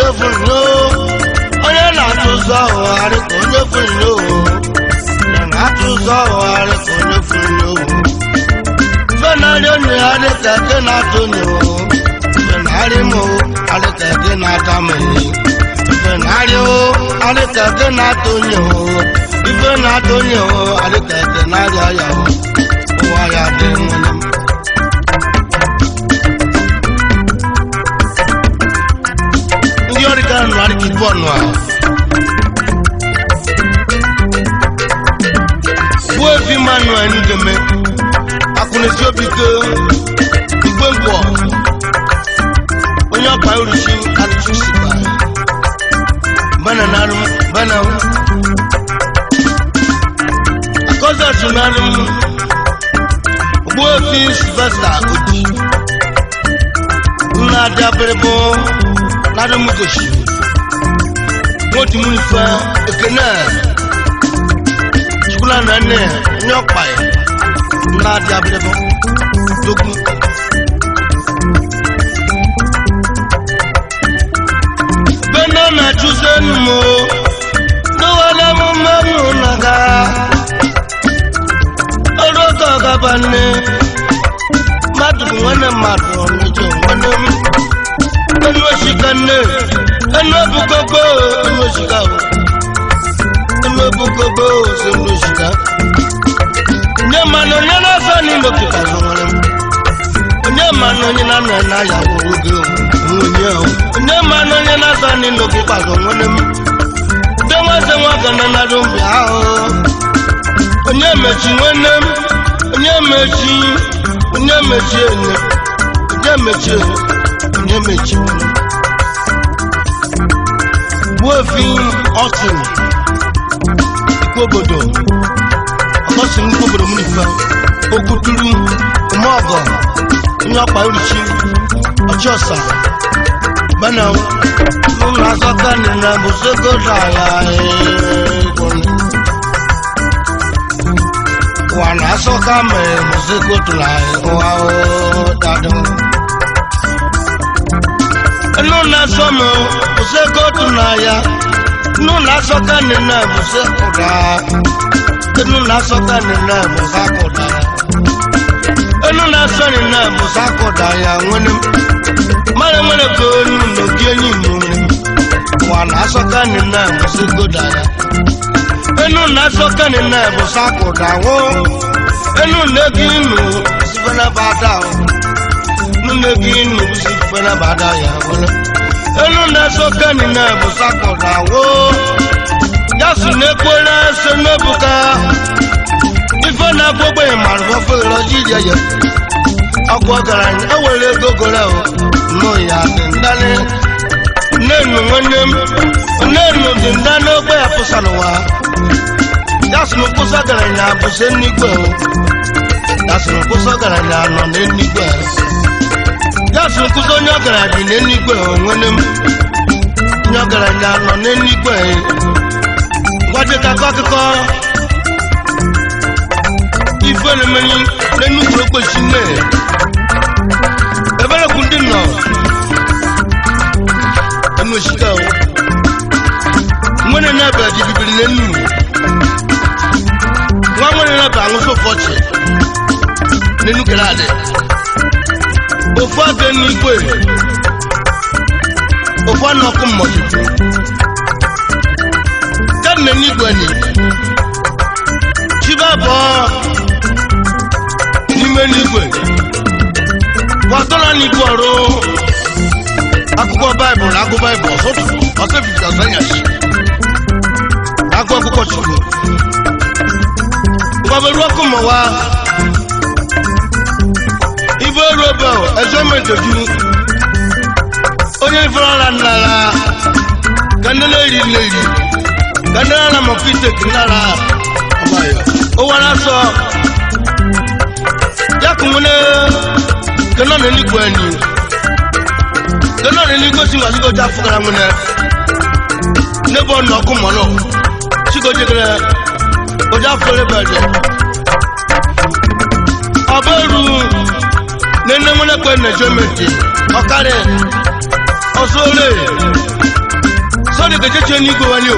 onye funu onye na-atụ ụzọ ọgharị ka onye funu na-atụ ụzọ ọgharị ka onye funu fenarị onye ya dịka eke na-atụ onye fenarị m adịka eke na-ata mmiri fenarị adịka eke na-atụ onye ife na-atụ onye adịka eke na-arịa ya ụwa ya dị nwere m ndị ọrịka nụ adịka ife ọnụ a bụ efi mmanụ anyị ga-eme akwụnesi obi ke igwe ngwọ onye ọkpa uruchi adịchụ sikwa bana narụ bana akọzachụ narụ bụ efi Sylvester Oji nna adịabịrịbụ narụ mugoshi nwotu munife ekene chukwula na nne onye ọkpa ya nna adịabịrịbụ dokwu bena na chuzenumo n'ụwala mụmụ naga ọrụ oge ọgabane mmadụ bụ nwanne mmadụ ọnụjọ nwanne m enu oshika nne enu ebukogbo enu oshika enu ebukogbo so enu oshika nye mmanụ onye na-asa n'ime okika zọ nwere m onye mmanụ onye na-anọ na ya gwụrụ oge onye onye mmanụ onye na-asa n'ime okika zọ nwere m ndị nweze nwaga na narụ mbịa ahụ onye mechi nwanne m onye mechi onye mechi enye onye mechi enye onye mechi nwanne m bụ efi ọsịn ikwu obodo ọsịn ikwu obodo m n'ife okwuturu umeọgọ onye ọkpa uruchi ọchịọsa bana n'ụlọ asọka nina bụ segodala wa na asọka mere bụ segodala ụwa dado enu na-asọ m bụ segodala ya enu na-asọka nina bụ sekoda enu na-asọka nina bụ sakoda enu na-asọ nina bụ sakoda ya nwere mara nwere ka onu n'oge enyi nwere wa na-asọka nina bụ sekoda ya enu na-asọka nina bụ sakoda wo enu na-egi inu sifena bada enu na-egi inu sifena bada ya nwere enu na-asọka nina bụ sakoda wo ya si na-ekwere se n'ebuka ife na-agbogbo ịmara ọfere ọjịrịa ya ọkụ ọgaranya ewere ego gore nụ ya dị ndani nnenu nwanne m nnenu dị ndani ogbe ya pụsa n'ụwa ya si n'ụkwụsọ ọgaranya bụse n'igwe ya si n'ụkwụsọ ọgaranya nọ n'enigwe ya si n'ụkwụsọ onye ọgaranya dị n'enigwe nwanne m onye ọgaranya nọ n'enigwe gwajeta akụkọ ife na-emenyi n'enugwu okpechi nne eberekwu ndị nọ enuochika nwere na-ebe ji bibiri n'enu nwa nwere na-ebe aṅụsị ụfọchị n'enugere adị ofu aka n'igwe ofu anụ ọkụ mmọchị kadị n'igwe ni chiba abụọ n'ime n'igwe watọla n'igwe ọrụ akwụkwọ baịbụl agụ baịbụl ọsọfika zanyachi agụ akwụkwọ chukwu mgbaberu ọkụ mọwa ibe eru ebe ezomejoju onye ifere ọla nnara gandela eri nleri gandela na mọfitek nnara owara sọ yakumune kena na eligwe ni kena na eligwe si ngasigo ja fugara mune nebo no kumono sigo jegere oja fere bede aberu nene mune ko ne jometi okare osole de que je ni go wani o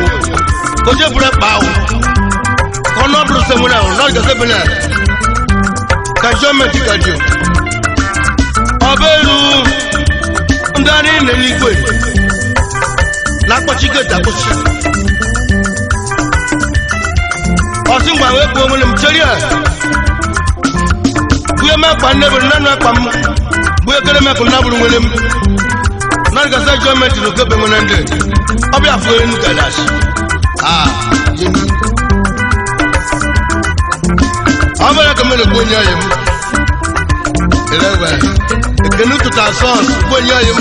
ko je bure pa o kono bru se mu na o no ga se bena ka jo me ti ka dio oberu ndani ne ni gwe la po chi ge da ko chi o sin gba we po mo le mcheri a buye ma pa ne bu na na pa mu buye kele me ko na buru wele mu na ga se jo me ti no ge be mo na nde obi afo enu galash jeni amara kamele gonya yem elewa ekenu to ta sons gonya yem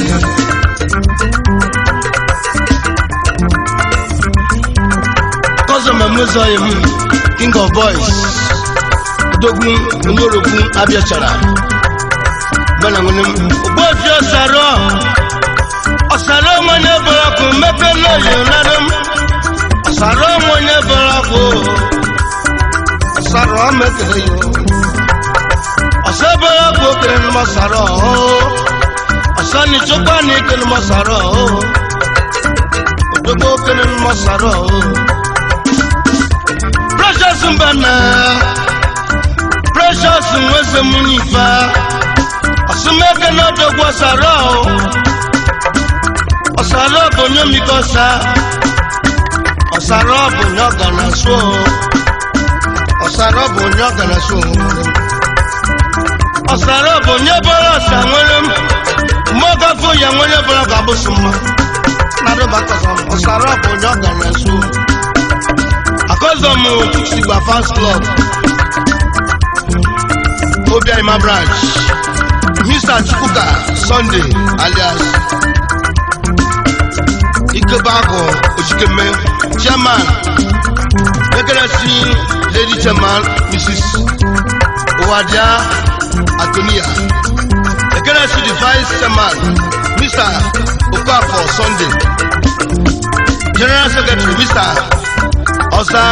kozo mamuzo yem king of boys dogun ngorogun abiachara bana ngonem ogbofio saro osaro mone baraku mepelo yonadum osaro mone baraku osaro mekele yo osabara ko kelen masaro osani chopani kelen masaro odogo kelen masaro precious mbana precious mwese munifa osumeke no dogo saro osaro bonyo mikosa osaro bonyo ganaso osaro bonyo ganaso osaro bonyo bora sanwelem moga fo ya nwele bora gabusuma nado bakoso osaro bonyo ganaso akozo mu Sigba fans club Obia Ima branch Mr. Chukwuka Sunday alias Ikebago Ojikeme chairman Legacy lady chairman Mrs. Owadia Antonia Legacy the vice chairman Mr. Okafor Sunday general secretary Mr. Osa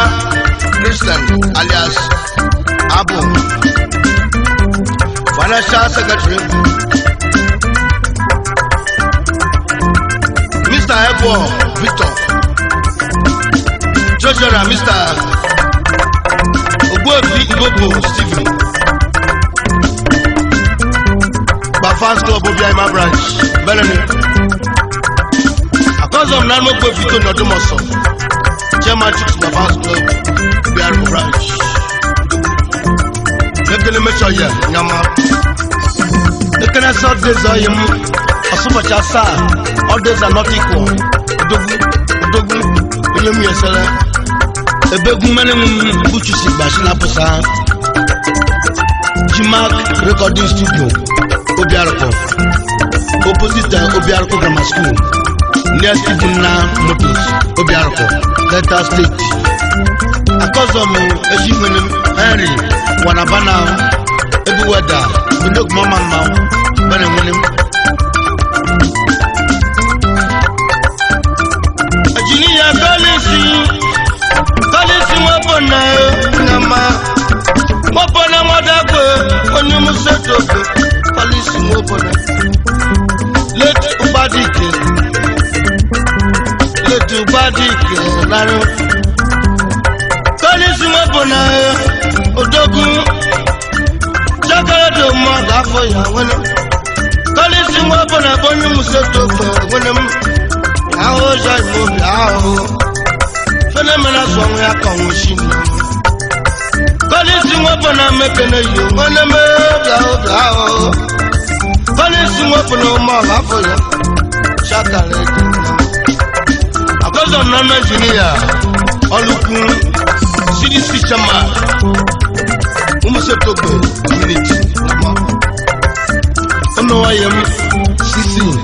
Christian alias Abu financial secretary Mr. Ebo Victor treasurer Mr. Ogbuefi Igbobo Stephen Bafans Club Obia Ima branch Benoni Akozom Nano Ogbuefi to Nodumoso chairman Chicks Bafans Club Obia Ima branch Lekele mecho ye nyama Lekele short days are yem Asubacha sa all days are not equal Odogu Oyemu yesele Ebegu mene mbuchu Sigba shina posa Jimak recording studio Obiaroko opposite Obiaroko Grammar School near Stephen Motors Obiaroko Delta State Akozomu Eshimene Henry Wanabana Ebuweda Ndok Mama Bene Wenem Ajinia Kalisi Wapona Nama Wapona Wadagwe Onyumuseto Kalisi Wapona Late Ubadike Naro Kalisi Wapona Odogu Chakara do Magafo ya Wenem Kalisi Wapona Onyumuseto Wenem Aho Jaimo Aho Fenemena Song ya Kawushino Kalisi Wapona Mekene yo Weneme Biao Kalisi Wapona Magafo ya Chakara Akozo Nana Engineer Olukun CDC Chairman Umusetogbe community Ono ayem Sisi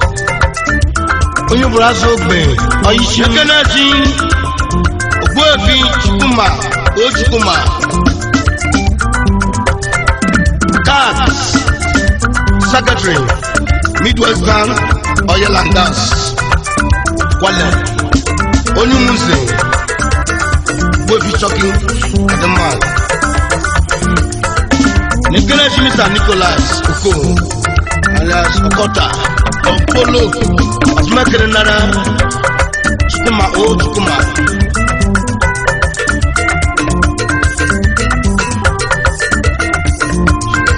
Onye burazo gbe Oyishi Ekenaji Ogbuefi Chukwuma Cat Secretary Midwest Bank Oil and Gas Kwale Onyumuze Ogbuefi Choking Ademar Nikelechi Mr. Nicholas Oko alias Okota Opolo Asmakere Nara Chukuma o Chukuma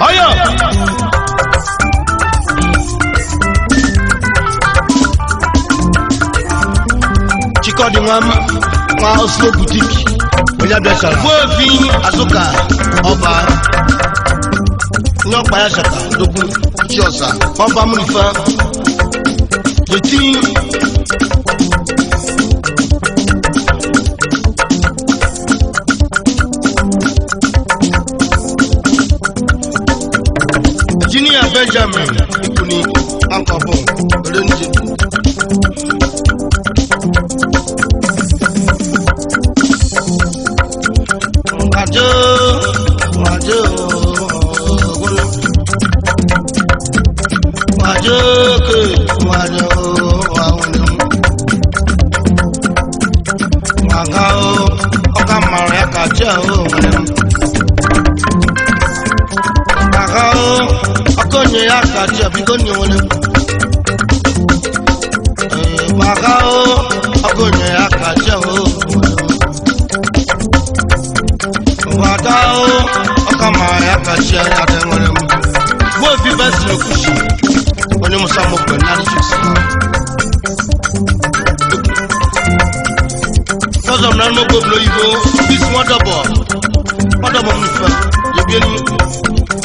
Oyo Chikodi nwa Oslo boutique Oya besara Fofi Azuka Oba Nyokpa ya shaka dogun Chiosa Oba Munifa Eti Engineer Benjamin Ikuni Ankabo Renji This wonderful Mufa. You be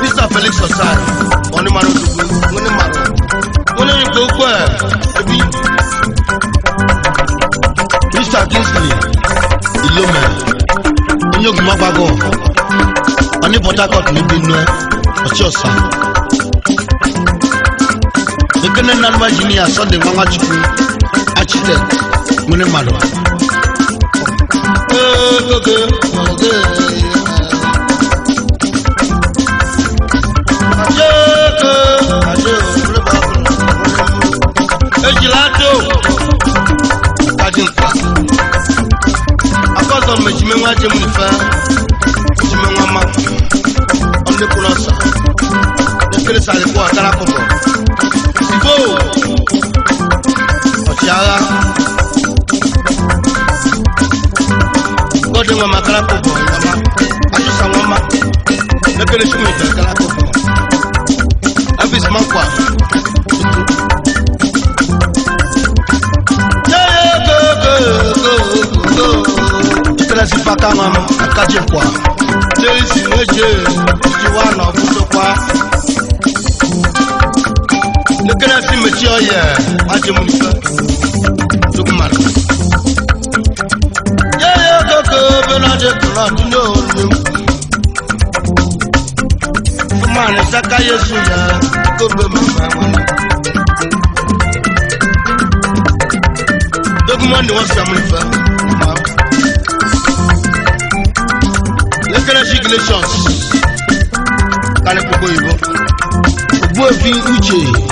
Mr. Felix Osai, Mr. Kingsley, Ilome, Onyogumabago, Oni Port Harcourt Nibinwe, Ochiosa. The Kenan Engineer Sunday Mamachuku, Architect, Munemado.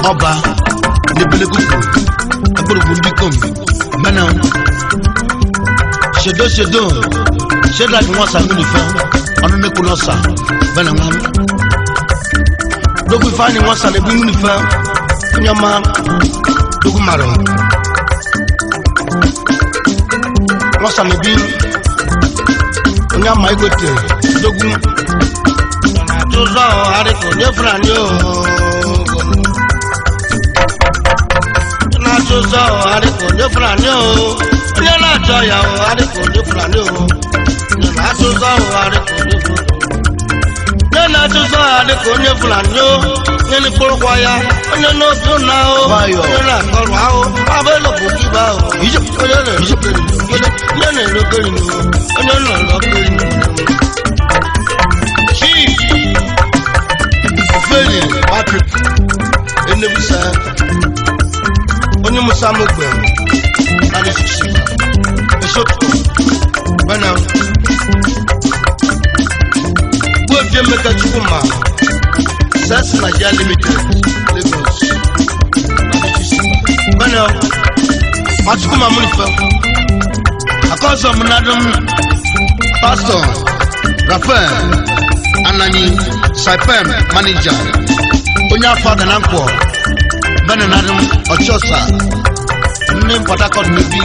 Oba Nebeleguku Aburubudikom Mana Shedo Shedra Mwasa Munifa Anone Kunosa Bana Mam Dogu Fani Mwasa Nebu Munifa Nyama Dogu Maro Mwasa Nebi Nyama Igote Dogu Tuzo Hariko Nyefranyo So Hariko Nyefranyo Nyala Joya Hariko Nyefranyo Nyala Tuzo Hariko Nyefranyo Nyala Tuzo Hariko Nyefranyo Nyala Kurwaya Nyala Tunao Nyala Kurwao abelo bukiba ijo oyele yene lokeri no onye lokeri no chief Ofeli Patrick Enebusa onye Musa Mogbe ani sisi esotto bana bo je meka chukuma Sas Nigeria Limited Lagos bana machukuma munifa akoso munadum Pastor Raphael Anani Saipem Manager onye afọ aga na nkwọ bana nadum Ochosa nne Port Harcourt mebi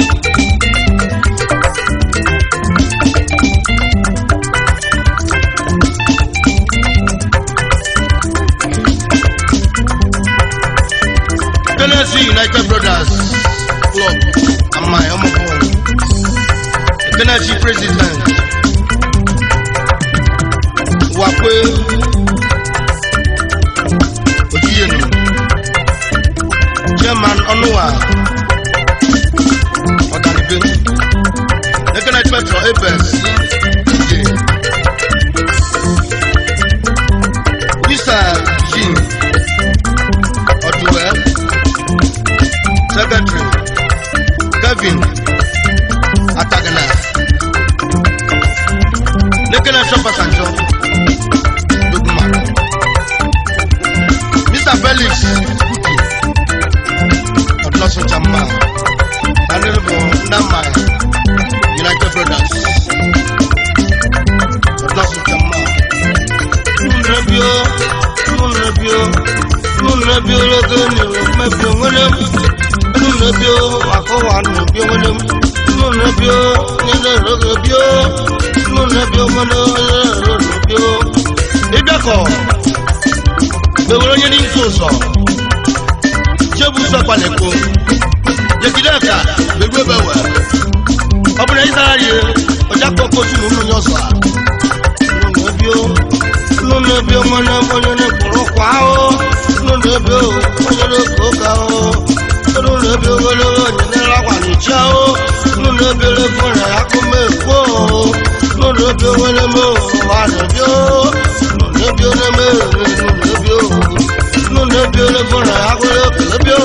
Tennessee United Brothers Club and my home boy Tennessee President Wakwe Ojiyenu Chairman Onuwa Odalibe Tennessee Petro Apes Lisa Jean Oduwe Secretary Kevin Atagana Lekena Shopper Sancho Dugma Mr. Felix Kuti Odloso Chamba Honorable Ndamai United Brothers Odloso Chamba Munrebio Logani Mebio William Nunebio Akowan Nubio William Nunebio Nina Rogabio Nunebio Manobio Idako The William Soso Jebusa Paleko Yakidaka The Riverwell Open Israel Ojako Kosu Nunosa Nunebio Manabone Poroquao Nunebio Manabocao Nunebio Nunebio Nunebio Fona Yakumeko Nunebio Nemo Wanabio Nunebio Nunebio Fona Yakumeko